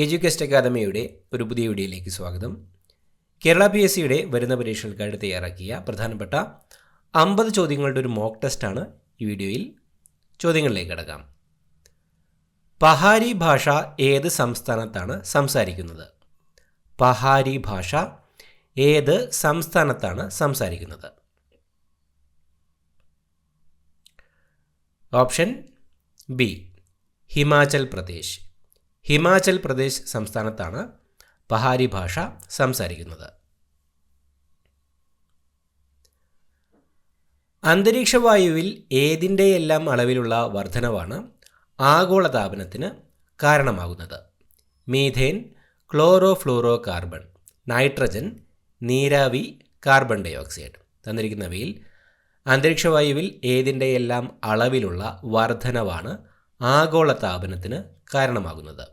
എഡ്യൂക്കേസ്റ്റ് അക്കാദമിയുടെ ഒരു പുതിയ വീഡിയോയിലേക്ക് സ്വാഗതം. കേരള PSCയുടെ വരുന്ന പരീക്ഷകൾക്കായിട്ട് തയ്യാറാക്കിയ പ്രധാനപ്പെട്ട 50 ചോദ്യങ്ങളുടെ ഒരു മോക്ക് ടെസ്റ്റാണ് ഈ വീഡിയോയിൽ. ചോദ്യങ്ങളിലേക്ക് കടക്കാം. പഹാരി ഭാഷ ഏത് സംസ്ഥാനത്താണ് സംസാരിക്കുന്നത്? പഹാരി ഭാഷ ഏത് സംസ്ഥാനത്താണ് സംസാരിക്കുന്നത്? Option B Himachal Pradesh. ഹിമാചൽ പ്രദേശ് സംസ്ഥാനത്താണ് പഹാരി ഭാഷ സംസാരിക്കുന്നത്. അന്തരീക്ഷവായുവിൽ ഏതിൻ്റെയെല്ലാം അളവിലുള്ള വർധനവാണ് ആഗോളതാപനത്തിന് കാരണമാകുന്നത്? Methane, chloro fluoro carbon, nitrogen, നീരാവി, കാർബൺ ഡയോക്സൈഡ്. തന്നിരിക്കുന്നവയിൽ അന്തരീക്ഷവായുവിൽ ഏതിൻ്റെയെല്ലാം അളവിലുള്ള വർധനവാണ് ആഗോളതാപനത്തിന് കാരണമാകുന്നത്?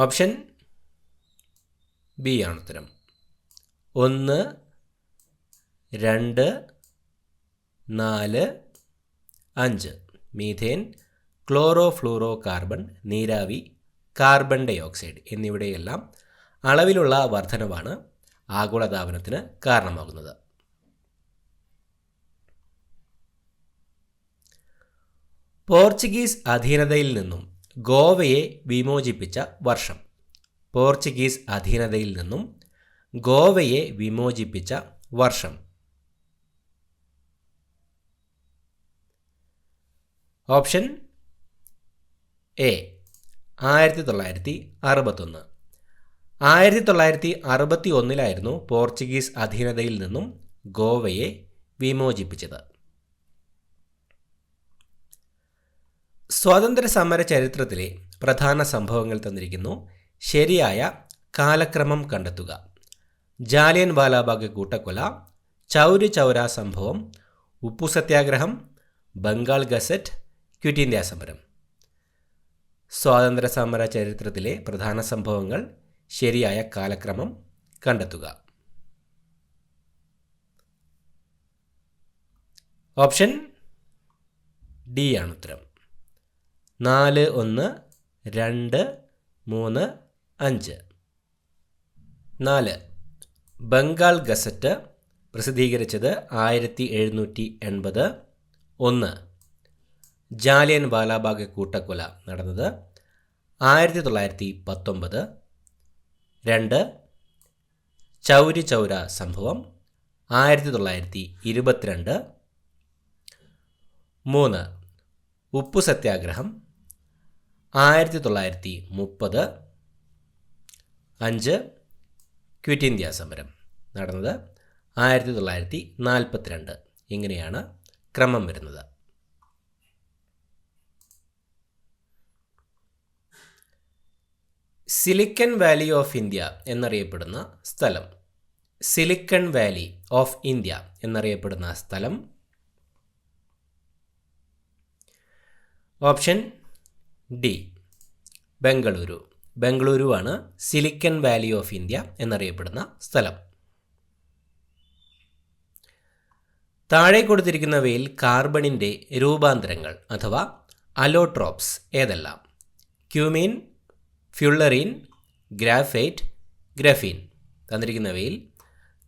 ഓപ്ഷൻ ബി ആണ് ഉത്തരം. 1, 2, 4, 5. മീഥേൻ, ക്ലോറോ ഫ്ലൂറോ കാർബൺ, നീരാവി, കാർബൺ ഡയോക്സൈഡ് എന്നിവയുടെയെല്ലാം അളവിലുള്ള വർധനവാണ് ആഗോളതാപനത്തിന് കാരണമാകുന്നത്. പോർച്ചുഗീസ് അധീനതയിൽ നിന്നും ഗോവയെ വിമോചിപ്പിച്ച വർഷം? പോർച്ചുഗീസ് അധീനതയിൽ നിന്നും ഗോവയെ വിമോചിപ്പിച്ച വർഷം? Option A 1961. 1961 പോർച്ചുഗീസ് അധീനതയിൽ നിന്നും ഗോവയെ വിമോചിപ്പിച്ചത്. സ്വാതന്ത്ര്യ സമര ചരിത്രത്തിലെ പ്രധാന സംഭവങ്ങൾ തന്നിരിക്കുന്നു. ശരിയായ കാലക്രമം കണ്ടെത്തുക. ജാലിയൻ വാലാബാഗ് കൂട്ടക്കൊല, ചൗരി ചൗര സംഭവം, ഉപ്പു സത്യാഗ്രഹം, ബംഗാൾ ഗസറ്റ്, ക്വിറ്റ് ഇന്ത്യ സമരം. സ്വാതന്ത്ര്യ സമര ചരിത്രത്തിലെ പ്രധാന സംഭവങ്ങൾ, ശരിയായ കാലക്രമം കണ്ടെത്തുക. ഓപ്ഷൻ ഡി ആണ് ഉത്തരം. 4, 1, 2, 3, 5. 4. ബംഗാൾ ഗസറ്റ് പ്രസിദ്ധീകരിച്ചത് 1780. 1. ജാലിയൻ വാലാബാഗ് കൂട്ടക്കൊല നടന്നത് 1919. 2. ചൗരി ചൗര സംഭവം 1922. 3. ഉപ്പു സത്യാഗ്രഹം 1930. 5. ക്വിറ്റ് ഇന്ത്യ സമരം നടന്നത് 1942. ഇങ്ങനെയാണ് ക്രമം വരുന്നത്. സിലിക്കൺ വാലി ഓഫ് ഇന്ത്യ എന്നറിയപ്പെടുന്ന സ്ഥലം? സിലിക്കൺ വാലി ഓഫ് ഇന്ത്യ എന്നറിയപ്പെടുന്ന സ്ഥലം? Option D Bengaluru. ബംഗളൂരുവാണ് സിലിക്കൺ വാലി ഓഫ് ഇന്ത്യ എന്നറിയപ്പെടുന്ന സ്ഥലം. താഴെ കൊടുത്തിരിക്കുന്നവയിൽ കാർബണിൻ്റെ രൂപാന്തരങ്ങൾ അഥവാ അലോട്രോപ്സ് ഏതെല്ലാം? Cumene, fullerene, graphite, graphene. തന്നിരിക്കുന്നവയിൽ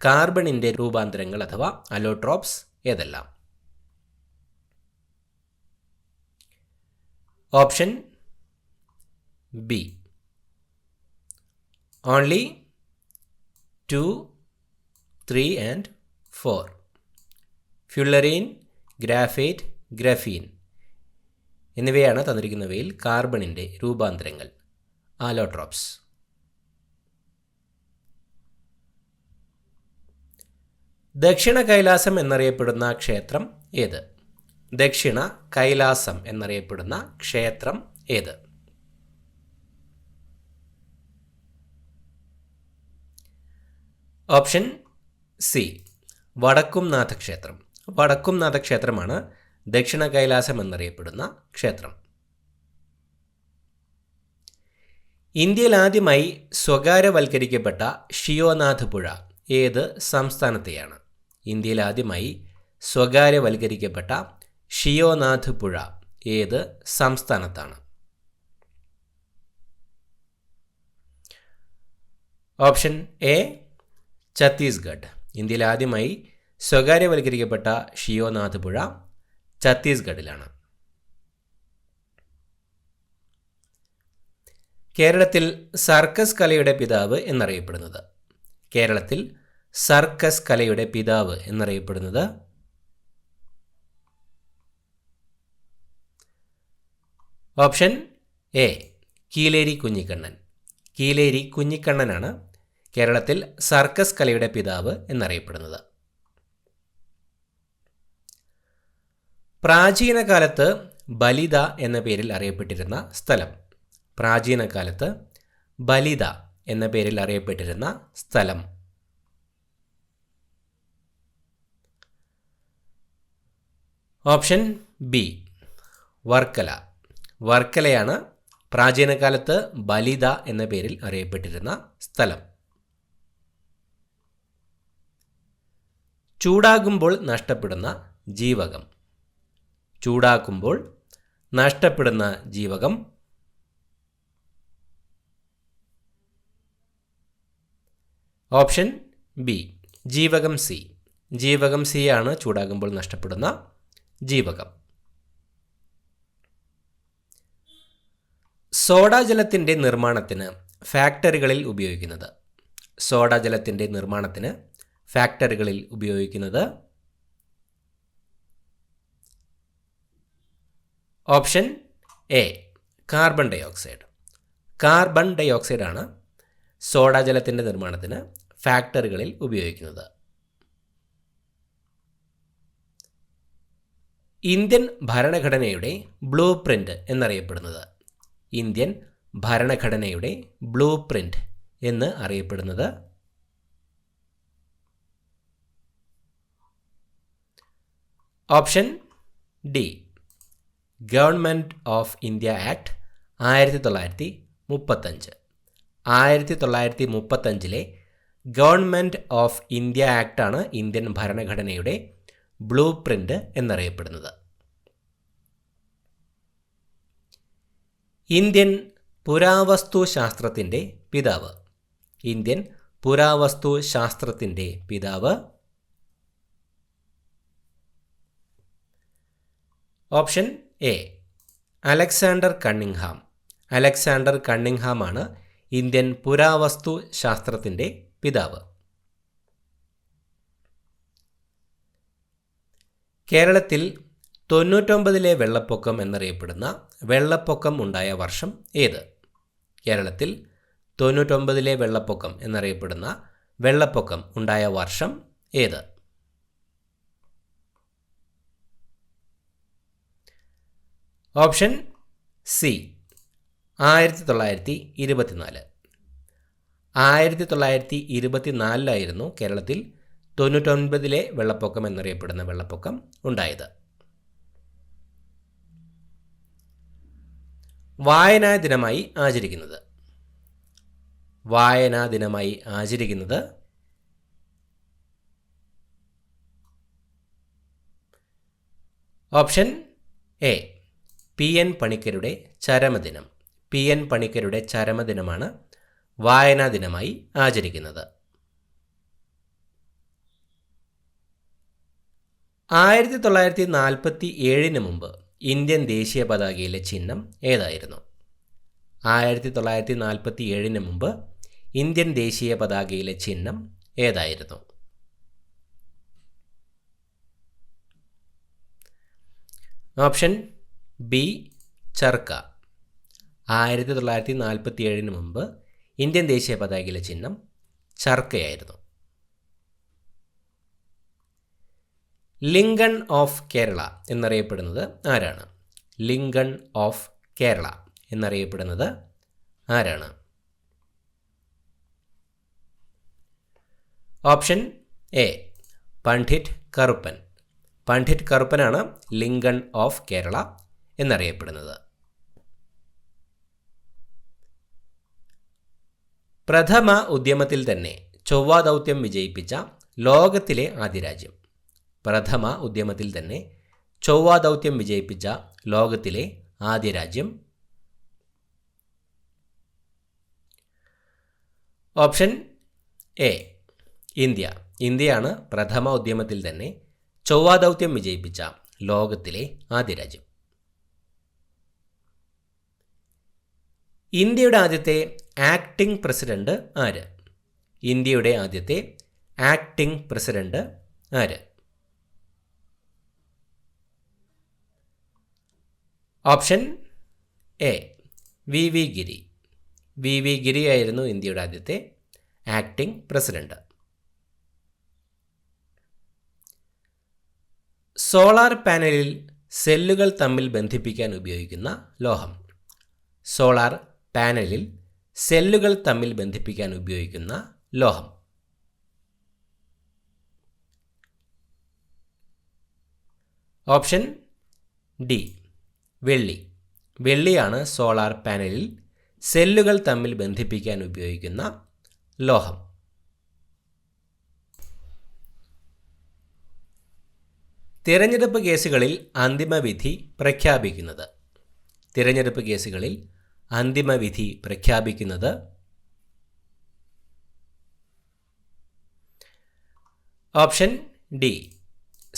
കാർബണിൻ്റെ രൂപാന്തരങ്ങൾ അഥവാ അലോട്രോപ്സ് ഏതെല്ലാം? Option B only 2, 3 and 4. Fullerene, graphite, graphene എന്നിവയാണ് തന്നിരിക്കുന്നവയിൽ കാർബണിൻ്റെ രൂപാന്തരങ്ങൾ, അലോട്രോപ്സ്. ദക്ഷിണ കൈലാസം എന്നറിയപ്പെടുന്ന ക്ഷേത്രം ഏത്? ദക്ഷിണ കൈലാസം എന്നറിയപ്പെടുന്ന ക്ഷേത്രം ഏത്? ഓപ്ഷൻ സി വടക്കുംനാഥ ക്ഷേത്രം. വടക്കുംനാഥ ക്ഷേത്രമാണ് ദക്ഷിണ കൈലാസം എന്നറിയപ്പെടുന്ന ക്ഷേത്രം. ഇന്ത്യയിൽ ആദ്യമായി സ്വകാര്യവൽക്കരിക്കപ്പെട്ട ഷിയോനാഥ് പുഴ ഏത് സംസ്ഥാനത്തെയാണ്? ഇന്ത്യയിൽ ആദ്യമായി സ്വകാര്യവൽക്കരിക്കപ്പെട്ട ഷിയോനാഥ് പുഴ ഏത് സംസ്ഥാനത്താണ്? Option A Chhattisgarh. ഇന്ത്യയിൽ ആദ്യമായി സ്വകാര്യവൽക്കരിക്കപ്പെട്ട ഷിയോനാഥ് പുഴ ഛത്തീസ്ഗഡിലാണ്. കേരളത്തിൽ സർക്കസ് കലയുടെ പിതാവ് എന്നറിയപ്പെടുന്നത്? കേരളത്തിൽ സർക്കസ് കലയുടെ പിതാവ് എന്നറിയപ്പെടുന്നത്? Option A Keeleri Kunhikannan. കീലേരി കുഞ്ഞിക്കണ്ണനാണ് കേരളത്തിൽ സർക്കസ് കലയുടെ പിതാവ് എന്നറിയപ്പെടുന്നത്. പ്രാചീന കാലത്ത് ബലിത എന്ന പേരിൽ അറിയപ്പെട്ടിരുന്ന സ്ഥലം? പ്രാചീന കാലത്ത് ബലിത എന്ന പേരിൽ അറിയപ്പെട്ടിരുന്ന സ്ഥലം? Option B Varkala. വർക്കലയാണ് പ്രാചീന കാലത്ത് ബലിത എന്ന പേരിൽ അറിയപ്പെട്ടിരുന്ന സ്ഥലം. ചൂടാകുമ്പോൾ നഷ്ടപ്പെടുന്ന ജീവകം? ചൂടാക്കുമ്പോൾ നഷ്ടപ്പെടുന്ന ജീവകം? ഓപ്ഷൻ ബി ജീവകം സി. ജീവകം സി ആണ് ചൂടാകുമ്പോൾ നഷ്ടപ്പെടുന്ന ജീവകം. സോഡാജലത്തിൻ്റെ നിർമ്മാണത്തിന് ഫാക്ടറികളിൽ ഉപയോഗിക്കുന്നത്? സോഡാജലത്തിൻ്റെ നിർമ്മാണത്തിന് ഫാക്ടറികളിൽ ഉപയോഗിക്കുന്നത്? Option A carbon dioxide. Carbon ഡയോക്സൈഡാണ് സോഡാജലത്തിൻ്റെ നിർമ്മാണത്തിന് ഫാക്ടറികളിൽ ഉപയോഗിക്കുന്നത്. ഇന്ത്യൻ ഭരണഘടനയുടെ ബ്ലൂ പ്രിൻ്റ് എന്നറിയപ്പെടുന്നത്? ഇന്ത്യൻ ഭരണഘടനയുടെ ബ്ലൂ പ്രിൻ്റ് എന്ന് അറിയപ്പെടുന്നത്? Option D government of India act 1935. 1935 government of India ആക്ടാണ് ഇന്ത്യൻ ഭരണഘടനയുടെ ബ്ലൂ പ്രിൻ്റ് എന്നറിയപ്പെടുന്നത്. ഇന്ത്യൻ പുരാവസ്തു ശാസ്ത്രത്തിൻ്റെ പിതാവ്? ഇന്ത്യൻ പുരാവസ്തു ശാസ്ത്രത്തിൻ്റെ പിതാവ്? Option A Alexander Cunningham. Alexander Cunningham ആണ് ഇന്ത്യൻ പുരാവസ്തു ശാസ്ത്രത്തിൻ്റെ പിതാവ്. കേരളത്തിൽ 99 വെള്ളപ്പൊക്കം എന്നറിയപ്പെടുന്ന വെള്ളപ്പൊക്കം ഉണ്ടായ വർഷം ഏത്? കേരളത്തിൽ 99 വെള്ളപ്പൊക്കം എന്നറിയപ്പെടുന്ന വെള്ളപ്പൊക്കം ഉണ്ടായ വർഷം ഏത്? Option C 1924. 1924 കേരളത്തിൽ 99 വെള്ളപ്പൊക്കം എന്നറിയപ്പെടുന്ന വെള്ളപ്പൊക്കം ഉണ്ടായത്. വായനാ ദിനമായി ആചരിക്കുന്നത്? വായനാ ദിനമായി ആചരിക്കുന്നത്? ഓപ്ഷൻ എ PN പണിക്കരുടെ ചരമദിനം. PN പണിക്കരുടെ ചരമദിനമാണ് വായനാ ദിനമായി ആചരിക്കുന്നത്. 1947 മുമ്പ് ഇന്ത്യൻ ദേശീയ പതാകയിലെ ചിഹ്നം ഏതായിരുന്നു? 1947 മുമ്പ് ഇന്ത്യൻ ദേശീയ പതാകയിലെ ചിഹ്നം ഏതായിരുന്നു? ഓപ്ഷൻ ബി ചർക്ക. 1947 മുമ്പ് ഇന്ത്യൻ ദേശീയ പതാകയിലെ ചിഹ്നം ചർക്കയായിരുന്നു. ലിങ്കൺ ഓഫ് കേരള എന്നറിയപ്പെടുന്നത് ആരാണ്? ലിങ്കൺ ഓഫ് കേരള എന്നറിയപ്പെടുന്നത് ആരാണ്? Option A Pandit Karuppan. പണ്ഡിറ്റ് കറുപ്പനാണ് ലിങ്കൺ ഓഫ് കേരള എന്നറിയപ്പെടുന്നത്. പ്രഥമ ഉദ്യമത്തിൽ തന്നെ ചൊവ്വ ദൗത്യം വിജയിപ്പിച്ച ലോകത്തിലെ ആദ്യ രാജ്യം? പ്രഥമ ഉദ്യമത്തിൽ തന്നെ ചൊവ്വ ദൗത്യം വിജയിപ്പിച്ച ലോകത്തിലെ ആദ്യ രാജ്യം? Option A India. ഇന്ത്യയാണ് പ്രഥമ ഉദ്യമത്തിൽ തന്നെ ചൊവ്വ ദൗത്യം വിജയിപ്പിച്ച ലോകത്തിലെ ആദ്യ രാജ്യം. ഇന്ത്യയുടെ ആദ്യത്തെ ആക്ടിംഗ് പ്രസിഡന്റ് ആര്? ഇന്ത്യയുടെ ആദ്യത്തെ ആക്ടിംഗ് പ്രസിഡന്റ് ആര്? Option A V V Giri. V V Giri ആയിരുന്നു ഇന്ത്യയുടെ ആദ്യത്തെ ആക്ടിംഗ് പ്രസിഡന്റ്. സോളാർ പാനലിൽ സെല്ലുകൾ തമ്മിൽ ബന്ധിപ്പിക്കാൻ ഉപയോഗിക്കുന്ന ലോഹം? സോളാർ പാനലിൽ സെല്ലുകൾ തമ്മിൽ ബന്ധിപ്പിക്കാൻ ഉപയോഗിക്കുന്ന ലോഹം? ഓപ്ഷൻ ഡി വെള്ളി. വെള്ളിയാണ് സോളാർ പാനലിൽ സെല്ലുകൾ തമ്മിൽ ബന്ധിപ്പിക്കാൻ ഉപയോഗിക്കുന്ന ലോഹം. തിരഞ്ഞെടുപ്പ് കേസുകളിൽ അന്തിമവിധി പ്രഖ്യാപിക്കുന്നത്? തിരഞ്ഞെടുപ്പ് കേസുകളിൽ അന്തിമവിധി പ്രഖ്യാപിക്കുന്നത്? ഓപ്ഷൻ ഡി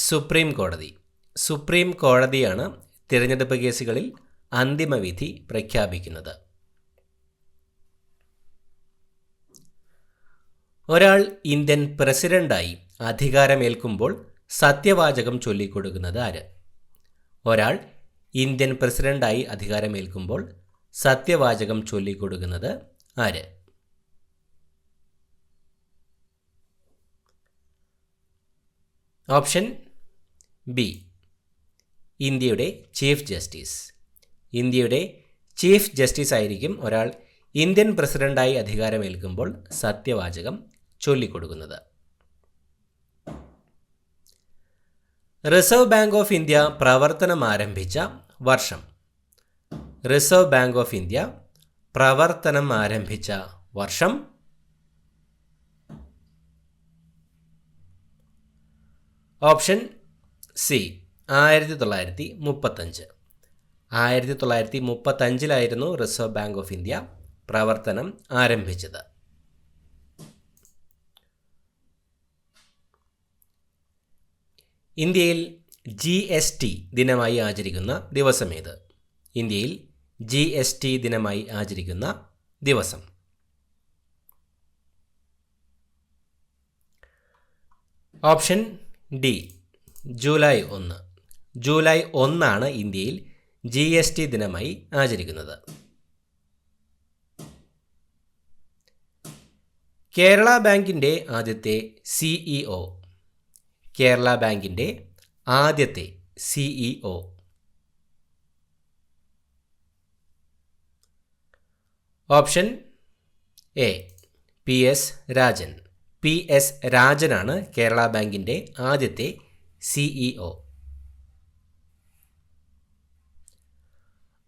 സുപ്രീം കോടതി. സുപ്രീം കോടതിയാണ് തിരഞ്ഞെടുപ്പ് കേസുകളിൽ അന്തിമവിധി പ്രഖ്യാപിക്കുന്നത്. ഒരാൾ ഇന്ത്യൻ പ്രസിഡന്റായി അധികാരമേൽക്കുമ്പോൾ സത്യവാചകം ചൊല്ലിക്കൊടുക്കുന്നത് ആര്? ഒരാൾ ഇന്ത്യൻ പ്രസിഡന്റായി അധികാരമേൽക്കുമ്പോൾ സത്യവാചകം ചൊല്ലിക്കൊടുക്കുന്നത് ആര്? ഓപ്ഷൻ ബി ഇന്ത്യയുടെ ചീഫ് ജസ്റ്റിസ്. ഇന്ത്യയുടെ ചീഫ് ജസ്റ്റിസ് ആയിരിക്കും ഒരാൾ ഇന്ത്യൻ പ്രസിഡന്റായി അധികാരമേൽക്കുമ്പോൾ സത്യവാചകം ചൊല്ലിക്കൊടുക്കുന്നത്. റിസർവ് ബാങ്ക് ഓഫ് ഇന്ത്യ പ്രവർത്തനം ആരംഭിച്ച വർഷം? റിസർവ് ബാങ്ക് ഓഫ് ഇന്ത്യ പ്രവർത്തനം ആരംഭിച്ച വർഷം? Option C 1935. 1935 reserve bank of India പ്രവർത്തനം ആരംഭിച്ചത്. ഇന്ത്യയിൽ GST ദിനമായി ആചരിക്കുന്ന ദിവസമേത്? ഇന്ത്യയിൽ GST ദിനമായി ആചരിക്കുന്ന ദിവസം? Option D July 1. ജൂലൈ 1 ഇന്ത്യയിൽ GST ദിനമായി ആചരിക്കുന്നത്. കേരള ബാങ്കിൻ്റെ ആദ്യത്തെ CEO? കേരള ബാങ്കിൻ്റെ ആദ്യത്തെ CEO? Option A PS Rajan. PS രാജനാണ് കേരള ബാങ്കിൻ്റെ ആദ്യത്തെ CEO.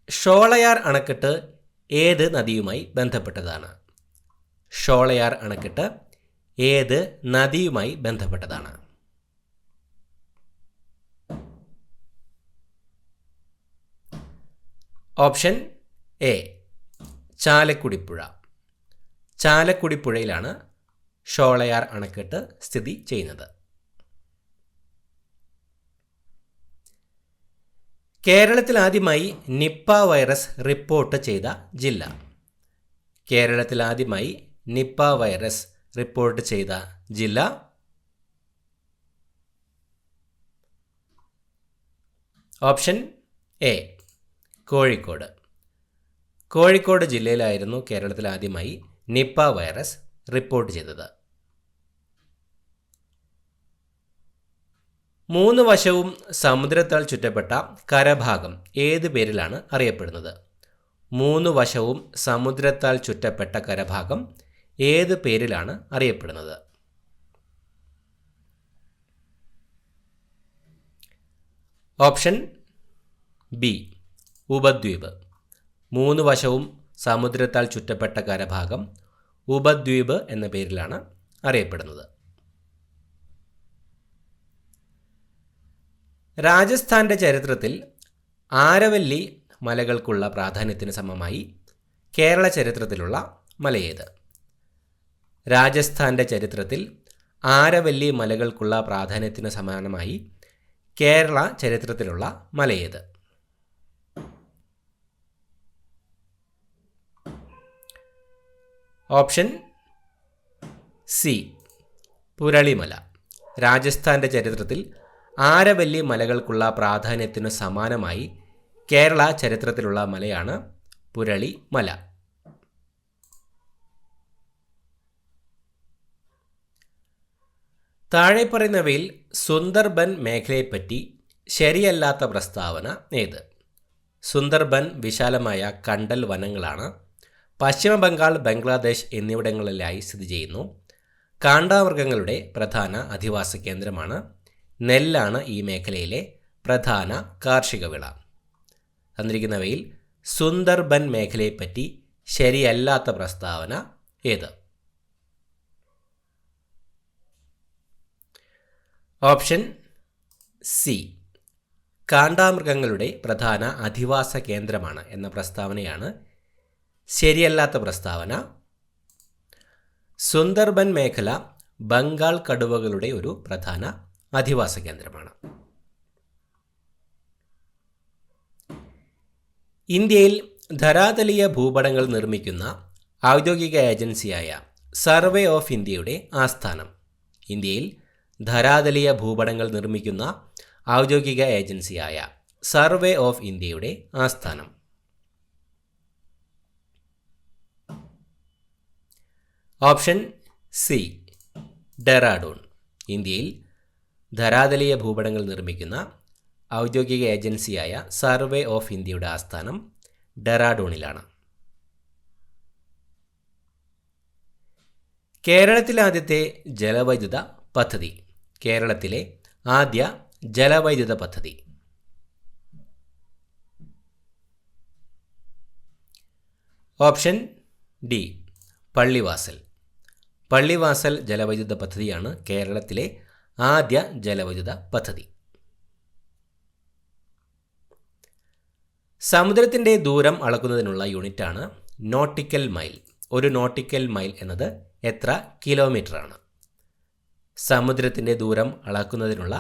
ഷോളയാർ അണക്കെട്ട് ഏത് നദിയുമായി ബന്ധപ്പെട്ടതാണ്? ഷോളയാർ അണക്കെട്ട് ഏത് നദിയുമായി ബന്ധപ്പെട്ടതാണ്? ഓപ്ഷൻ എ ചാലക്കുടിപ്പുഴ. ചാലക്കുടിപ്പുഴയിലാണ് ഷോളയാർ അണക്കെട്ട് സ്ഥിതി ചെയ്യുന്നത്. കേരളത്തിൽ ആദ്യമായി നിപ്പ വൈറസ് റിപ്പോർട്ട് ചെയ്ത ജില്ല? കേരളത്തിൽ ആദ്യമായി നിപ്പ വൈറസ് റിപ്പോർട്ട് ചെയ്ത ജില്ല? Option A Kozhikode. കോഴിക്കോട് ജില്ലയിലായിരുന്നു കേരളത്തിൽ ആദ്യമായി നിപ്പ വൈറസ് റിപ്പോർട്ട് ചെയ്തത്. 3 വശവും സമുദ്രത്താൽ ചുറ്റപ്പെട്ട കരഭാഗം ഏത് പേരിലാണ് അറിയപ്പെടുന്നത്? 3 വശവും സമുദ്രത്താൽ ചുറ്റപ്പെട്ട കരഭാഗം ഏത് പേരിലാണ് അറിയപ്പെടുന്നത്? Option B ഉപദ്വീപ്. 3 വശവും സമുദ്രത്താൽ ചുറ്റപ്പെട്ട കരഭാഗം ഉപദ്വീപ് എന്ന പേരിലാണ് അറിയപ്പെടുന്നത്. രാജസ്ഥാൻ്റെ ചരിത്രത്തിൽ ആരവല്ലി മലകൾക്കുള്ള പ്രാധാന്യത്തിന് സമമായി കേരള ചരിത്രത്തിലുള്ള മലയേത്? രാജസ്ഥാൻ്റെ ചരിത്രത്തിൽ ആരവല്ലി മലകൾക്കുള്ള പ്രാധാന്യത്തിന് സമാനമായി കേരള ചരിത്രത്തിലുള്ള മലയേത്? Option C Puralimala. രാജസ്ഥാൻ്റെ ചരിത്രത്തിൽ ആരവല്ലി മലകൾക്കുള്ള പ്രാധാന്യത്തിന് സമാനമായി കേരള ചരിത്രത്തിലുള്ള മലയാണ് പുരളിമല. താഴെ പറയുന്നവയിൽ സുന്ദർബൻ മേഖലയെപ്പറ്റി ശരിയല്ലാത്ത പ്രസ്താവന ഏത്? സുന്ദർബൻ വിശാലമായ കണ്ടൽ വനങ്ങളാണ്. പശ്ചിമ ബംഗാൾ, ബംഗ്ലാദേശ് എന്നിവിടങ്ങളിലായി സ്ഥിതി ചെയ്യുന്നു. കാണ്ടാമൃഗങ്ങളുടെ പ്രധാന അധിവാസ കേന്ദ്രമാണ്. നെല്ലാണ് ഈ മേഖലയിലെ പ്രധാന കാർഷിക വിള. തന്നിരിക്കുന്നവയിൽ സുന്ദർബൻ മേഖലയെപ്പറ്റി ശരിയല്ലാത്ത പ്രസ്താവന ഏത്? ഓപ്ഷൻ സി കാണ്ടാമൃഗങ്ങളുടെ പ്രധാന അധിവാസ കേന്ദ്രമാണ് എന്ന പ്രസ്താവനയാണ് ശരിയല്ലാത്ത പ്രസ്താവന. സുന്ദർബൻ മേഖല ബംഗാൾ കടുവകളുടെ ഒരു പ്രധാന അധിവാസ കേന്ദ്രമാണ്. ഇന്ത്യയിൽ ധരാതലീയ ഭൂപടങ്ങൾ നിർമ്മിക്കുന്ന ഔദ്യോഗിക ഏജൻസിയായ സർവേ ഓഫ് ഇന്ത്യയുടെ ആസ്ഥാനം? ഇന്ത്യയിൽ ധരാതലീയ ഭൂപടങ്ങൾ നിർമ്മിക്കുന്ന ഔദ്യോഗിക ഏജൻസിയായ സർവേ ഓഫ് ഇന്ത്യയുടെ ആസ്ഥാനം? Option C Dehradun. ഇന്ത്യയിൽ ധരാതലീയ ഭൂപടങ്ങൾ നിർമ്മിക്കുന്ന ഔദ്യോഗിക ഏജൻസിയായ സർവേ ഓഫ് ഇന്ത്യയുടെ ആസ്ഥാനം ഡെറാഡൂണിലാണ്. കേരളത്തിലെ ആദ്യത്തെ ജലവൈദ്യുത പദ്ധതി? കേരളത്തിലെ ആദ്യ ജലവൈദ്യുത പദ്ധതി? Option D Pallivasal. പള്ളിവാസൽ ജലവൈദ്യുത പദ്ധതിയാണ് കേരളത്തിലെ ആദ്യ ജലവൈദ്യുത പദ്ധതി. സമുദ്രത്തിൻ്റെ ദൂരം അളക്കുന്നതിനുള്ള യൂണിറ്റാണ് നോട്ടിക്കൽ മൈൽ. ഒരു നോട്ടിക്കൽ മൈൽ എന്നത് എത്ര കിലോമീറ്ററാണ്? സമുദ്രത്തിൻ്റെ ദൂരം അളക്കുന്നതിനുള്ള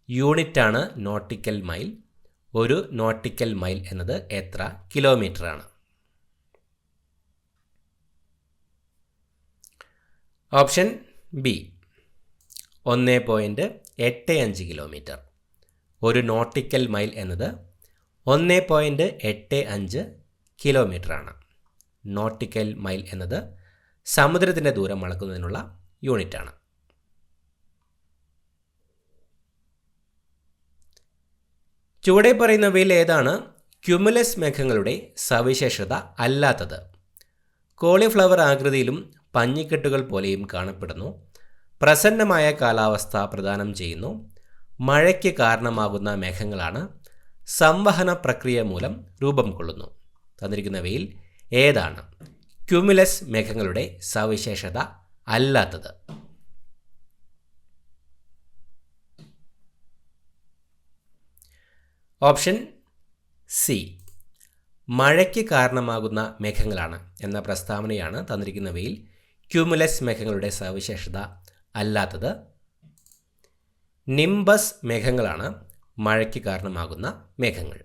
യൂണിറ്റാണ് നോട്ടിക്കൽ മൈൽ. ഒരു നോട്ടിക്കൽ മൈൽ എന്നത് എത്ര കിലോമീറ്ററാണ്? Option B 1.85 kilometre. ഒരു നോട്ടിക്കൽ മൈൽ എന്നത് 1.85 കിലോമീറ്ററാണ്. നോട്ടിക്കൽ മൈൽ എന്നത് സമുദ്രത്തിൻ്റെ ദൂരം അളക്കുന്നതിനുള്ള യൂണിറ്റാണ്. ചുവടെ പറയുന്നവയിൽ ഏതാണ് ക്യുമുലസ് മേഘങ്ങളുടെ സവിശേഷത അല്ലാത്തത്? കോളിഫ്ലവർ ആകൃതിയിലും പഞ്ഞിക്കെട്ടുകൾ പോലെയും കാണപ്പെടുന്നു. പ്രസന്നമായ കാലാവസ്ഥ പ്രദാനം ചെയ്യുന്നു. മഴയ്ക്ക് കാരണമാകുന്ന മേഘങ്ങളാണ്. സംവഹന പ്രക്രിയ മൂലം രൂപം കൊള്ളുന്നു. തന്നിരിക്കുന്നവയിൽ ഏതാണ് ക്യുമുലസ് മേഘങ്ങളുടെ സവിശേഷത അല്ലാത്തത്? ഓപ്ഷൻ സി മഴയ്ക്ക് കാരണമാകുന്ന മേഘങ്ങളാണ് എന്ന പ്രസ്താവനയാണ് തന്നിരിക്കുന്നവയിൽ ക്യുമുലസ് മേഘങ്ങളുടെ സവിശേഷത അല്ലാത്തത്. നിംബസ് മേഘങ്ങളാണ് മഴയ്ക്ക് കാരണമാകുന്ന മേഘങ്ങൾ.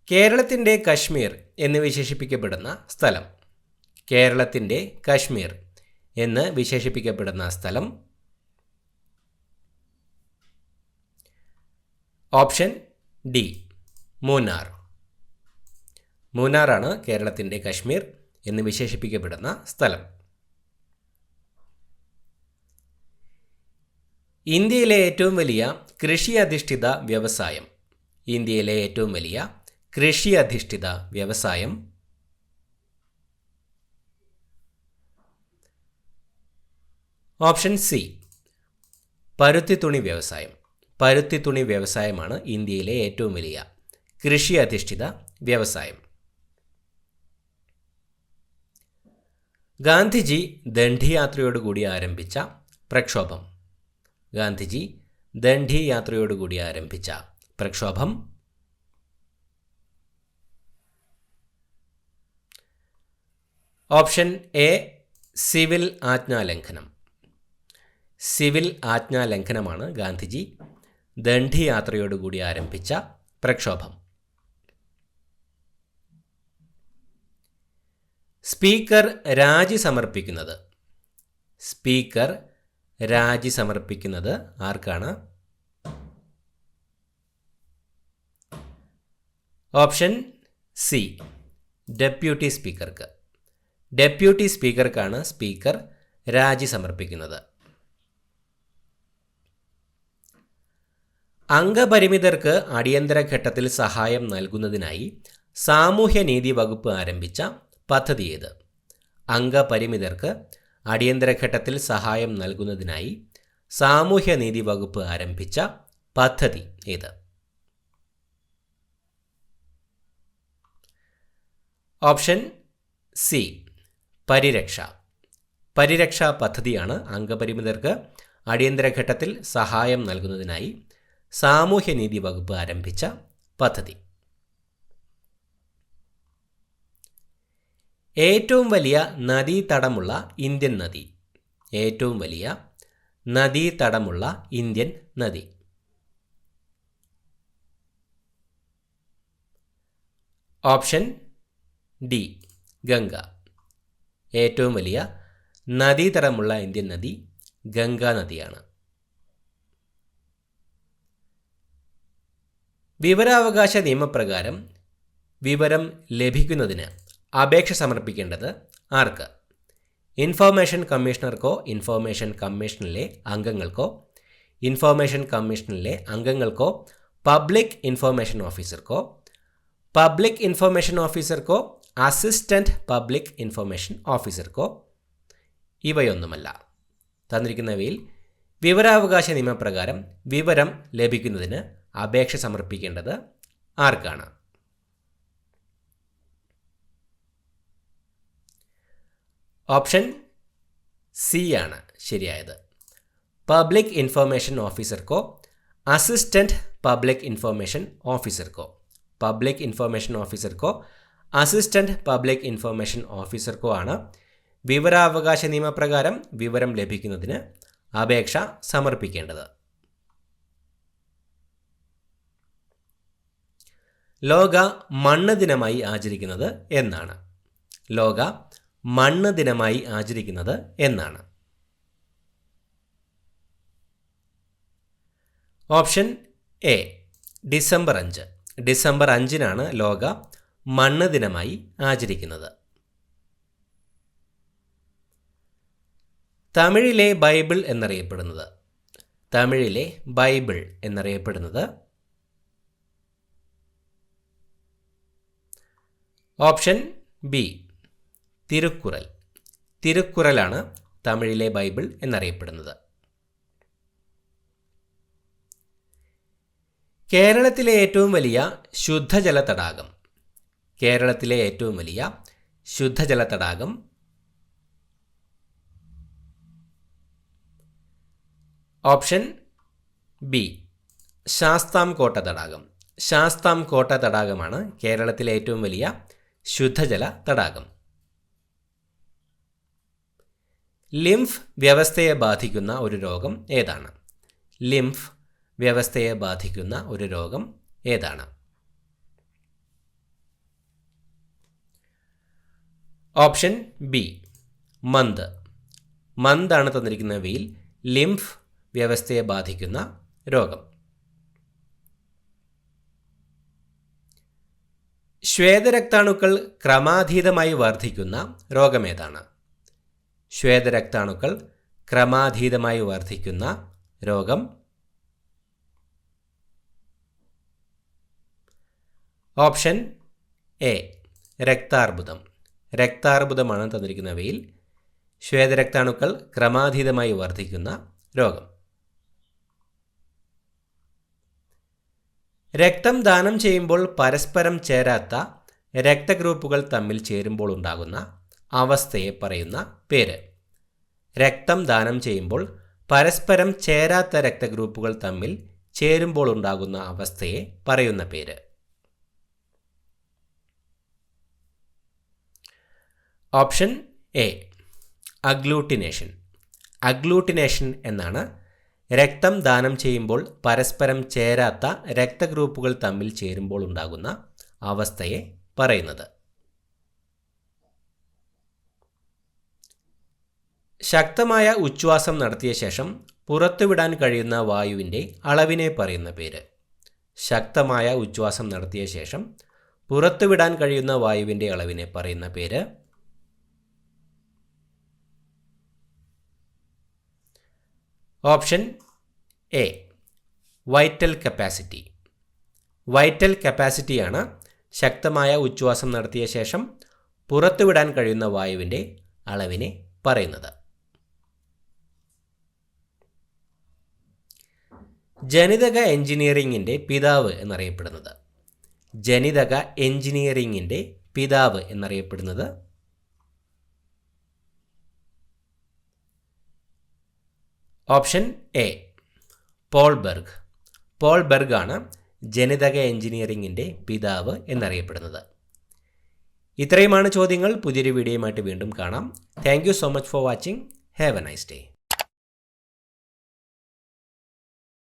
കേരളത്തിൻ്റെ കശ്മീർ എന്ന് വിശേഷിപ്പിക്കപ്പെടുന്ന സ്ഥലം? കേരളത്തിൻ്റെ കശ്മീർ എന്ന് വിശേഷിപ്പിക്കപ്പെടുന്ന സ്ഥലം? Option D Munnar. മൂന്നാറാണ് കേരളത്തിൻ്റെ കശ്മീർ എന്ന് വിശേഷിപ്പിക്കപ്പെടുന്ന സ്ഥലം. ഇന്ത്യയിലെ ഏറ്റവും വലിയ കൃഷി അധിഷ്ഠിത വ്യവസായം? ഇന്ത്യയിലെ ഏറ്റവും വലിയ കൃഷി അധിഷ്ഠിത വ്യവസായം? ഓപ്ഷൻ സി പരുത്തിത്തുണി വ്യവസായം. പരുത്തിത്തുണി വ്യവസായമാണ് ഇന്ത്യയിലെ ഏറ്റവും വലിയ കൃഷി അധിഷ്ഠിത വ്യവസായം. ഗാന്ധിജി ദണ്ഡിയാത്രയോടുകൂടി ആരംഭിച്ച പ്രക്ഷോഭം? ഗാന്ധിജി ദണ്ഡി യാത്രയോടുകൂടി ആരംഭിച്ച പ്രക്ഷോഭം? ഓപ്ഷൻ എ സിവിൽ ആജ്ഞാലംഘനം. സിവിൽ ആജ്ഞാലംഘനമാണ് ഗാന്ധിജി ദണ്ഡി യാത്രയോടുകൂടി ആരംഭിച്ച പ്രക്ഷോഭം. സ്പീക്കർ രാജി സമർപ്പിക്കുന്നത്? സ്പീക്കർ രാജി സമർപ്പിക്കുന്നത് ആർക്കാണ്? ഓപ്ഷൻ സി ഡെപ്യൂട്ടി സ്പീക്കർക്ക്. ഡെപ്യൂട്ടി സ്പീക്കർക്കാണ് സ്പീക്കർ രാജി സമർപ്പിക്കുന്നത്. അംഗപരിമിതർക്ക് അടിയന്തര ഘട്ടത്തിൽ സഹായം നൽകുന്നതിനായി സാമൂഹ്യനീതി വകുപ്പ് ആരംഭിച്ച പദ്ധതി ഏത്? അംഗപരിമിതർക്ക് അടിയന്തര ഘട്ടത്തിൽ സഹായം നൽകുന്നതിനായി സാമൂഹ്യനീതി വകുപ്പ് ആരംഭിച്ച പദ്ധതി ഏത്? ഓപ്ഷൻ സി പരിരക്ഷ. പരിരക്ഷാ പദ്ധതിയാണ് അംഗപരിമിതർക്ക് അടിയന്തര ഘട്ടത്തിൽ സഹായം നൽകുന്നതിനായി സാമൂഹ്യനീതി വകുപ്പ് ആരംഭിച്ച പദ്ധതി. ഏറ്റവും വലിയ നദീതടമുള്ള ഇന്ത്യൻ നദി? ഏറ്റവും വലിയ നദീതടമുള്ള ഇന്ത്യൻ നദി? Option D Ganga. ഏറ്റവും വലിയ നദീതടമുള്ള ഇന്ത്യൻ നദി ഗംഗാ നദിയാണ്. വിവരാവകാശ നിയമപ്രകാരം വിവരം ലഭിക്കുന്നതിന് അപേക്ഷ സമർപ്പിക്കേണ്ടത് ആർക്ക്? ഇൻഫർമേഷൻ കമ്മീഷണർക്കോ ഇൻഫർമേഷൻ കമ്മീഷനിലെ അംഗങ്ങൾക്കോ ഇൻഫർമേഷൻ കമ്മീഷനിലെ അംഗങ്ങൾക്കോ പബ്ലിക് ഇൻഫർമേഷൻ ഓഫീസർക്കോ പബ്ലിക് ഇൻഫർമേഷൻ ഓഫീസർക്കോ അസിസ്റ്റന്റ് പബ്ലിക് ഇൻഫർമേഷൻ ഓഫീസർക്കോ? ഇവയൊന്നുമല്ല. തന്നിരിക്കുന്നവയിൽ വിവരാവകാശ നിയമപ്രകാരം വിവരം ലഭിക്കുന്നതിന് അപേക്ഷ സമർപ്പിക്കേണ്ടത് ആർക്കാണ്? ഓപ്ഷൻ സി ആണ് ശരിയായത്. പബ്ലിക് ഇൻഫർമേഷൻ ഓഫീസർക്കോ അസിസ്റ്റന്റ് പബ്ലിക് ഇൻഫർമേഷൻ ഓഫീസർക്കോ പബ്ലിക് ഇൻഫർമേഷൻ ഓഫീസർക്കോ അസിസ്റ്റന്റ് പബ്ലിക് ഇൻഫർമേഷൻ ഓഫീസർക്കോ ആണ് വിവരാവകാശ നിയമപ്രകാരം വിവരം ലഭിക്കുന്നതിന് അപേക്ഷ സമർപ്പിക്കേണ്ടത്. ലോക മണ്ണ് ദിനമായി ആചരിക്കുന്നത് എന്നാണ്? ലോക മണ്ണ് ദിനമായി ആചരിക്കുന്നത് എന്നാണ്? Option A December 5. ഡിസംബർ 5-നാണ് ലോക മണ്ണ് ദിനമായി ആചരിക്കുന്നത്. തമിഴിലെ ബൈബിൾ എന്നറിയപ്പെടുന്നത്? തമിഴിലെ ബൈബിൾ എന്നറിയപ്പെടുന്നത്? Option B Thirukkural. തിരുക്കുറലാണ് തമിഴിലെ ബൈബിൾ എന്നറിയപ്പെടുന്നത്. കേരളത്തിലെ ഏറ്റവും വലിയ ശുദ്ധജല തടാകം? കേരളത്തിലെ ഏറ്റവും വലിയ ശുദ്ധജല തടാകം? ഓപ്ഷൻ ബി ശാസ്താംകോട്ട തടാകം. ശാസ്താംകോട്ട തടാകമാണ് കേരളത്തിലെ ഏറ്റവും വലിയ ശുദ്ധജല തടാകം. ലിംഫ് വ്യവസ്ഥയെ ബാധിക്കുന്ന ഒരു രോഗം ഏതാണ്? ലിംഫ് വ്യവസ്ഥയെ ബാധിക്കുന്ന ഒരു രോഗം ഏതാണ്? Option B month. മന്താണ് തന്നിരിക്കുന്നവയിൽ ലിംഫ് വ്യവസ്ഥയെ ബാധിക്കുന്ന രോഗം. ശ്വേതരക്താണുക്കൾ ക്രമാതീതമായി വർദ്ധിക്കുന്ന രോഗമേതാണ്? ശ്വേതരക്താണുക്കൾ ക്രമാതീതമായി വർദ്ധിക്കുന്ന രോഗം? Option A രക്താർബുദം. രക്താർബുദമാണ് തന്നിരിക്കുന്നവയിൽ ശ്വേതരക്താണുക്കൾ ക്രമാതീതമായി വർദ്ധിക്കുന്ന രോഗം. രക്തം ദാനം ചെയ്യുമ്പോൾ പരസ്പരം ചേരാത്ത രക്തഗ്രൂപ്പുകൾ തമ്മിൽ ചേരുമ്പോൾ ഉണ്ടാകുന്ന അവസ്ഥയെ പറയുന്ന പേര്? രക്തം ദാനം ചെയ്യുമ്പോൾ പരസ്പരം ചേരാത്ത രക്തഗ്രൂപ്പുകൾ തമ്മിൽ ചേരുമ്പോൾ ഉണ്ടാകുന്ന അവസ്ഥയെ പറയുന്ന പേര്? Option A agglutination. അഗ്ലൂട്ടിനേഷൻ എന്നാണ് രക്തം ദാനം ചെയ്യുമ്പോൾ പരസ്പരം ചേരാത്ത രക്തഗ്രൂപ്പുകൾ തമ്മിൽ ചേരുമ്പോൾ ഉണ്ടാകുന്ന അവസ്ഥയെ പറയുന്നത്. ശക്തമായ ഉച്ഛ്വാസം നടത്തിയ ശേഷം പുറത്തുവിടാൻ കഴിയുന്ന വായുവിൻ്റെ അളവിനെ പറയുന്ന പേര്? ശക്തമായ ഉച്ഛ്വാസം നടത്തിയ ശേഷം പുറത്തുവിടാൻ കഴിയുന്ന വായുവിൻ്റെ അളവിനെ പറയുന്ന പേര്? Option A vital capacity. Vital കപ്പാസിറ്റിയാണ് ശക്തമായ ഉച്ഛ്വാസം നടത്തിയ ശേഷം പുറത്തുവിടാൻ കഴിയുന്ന വായുവിൻ്റെ അളവിനെ പറയുന്നത്. ജനിതക എഞ്ചിനീയറിംഗിൻ്റെ പിതാവ് എന്നറിയപ്പെടുന്നത്? ജനിതക എഞ്ചിനീയറിംഗിൻ്റെ പിതാവ് എന്നറിയപ്പെടുന്നത്? Option A Paul Berg. Paul Berg ആണ് ജനിതക എഞ്ചിനീയറിംഗിൻ്റെ പിതാവ് എന്നറിയപ്പെടുന്നത്. ഇത്രയുമാണ് ചോദ്യങ്ങൾ. പുതിയൊരു വീഡിയോയുമായിട്ട് വീണ്ടും കാണാം. Thank you so much for watching. Have A nice day.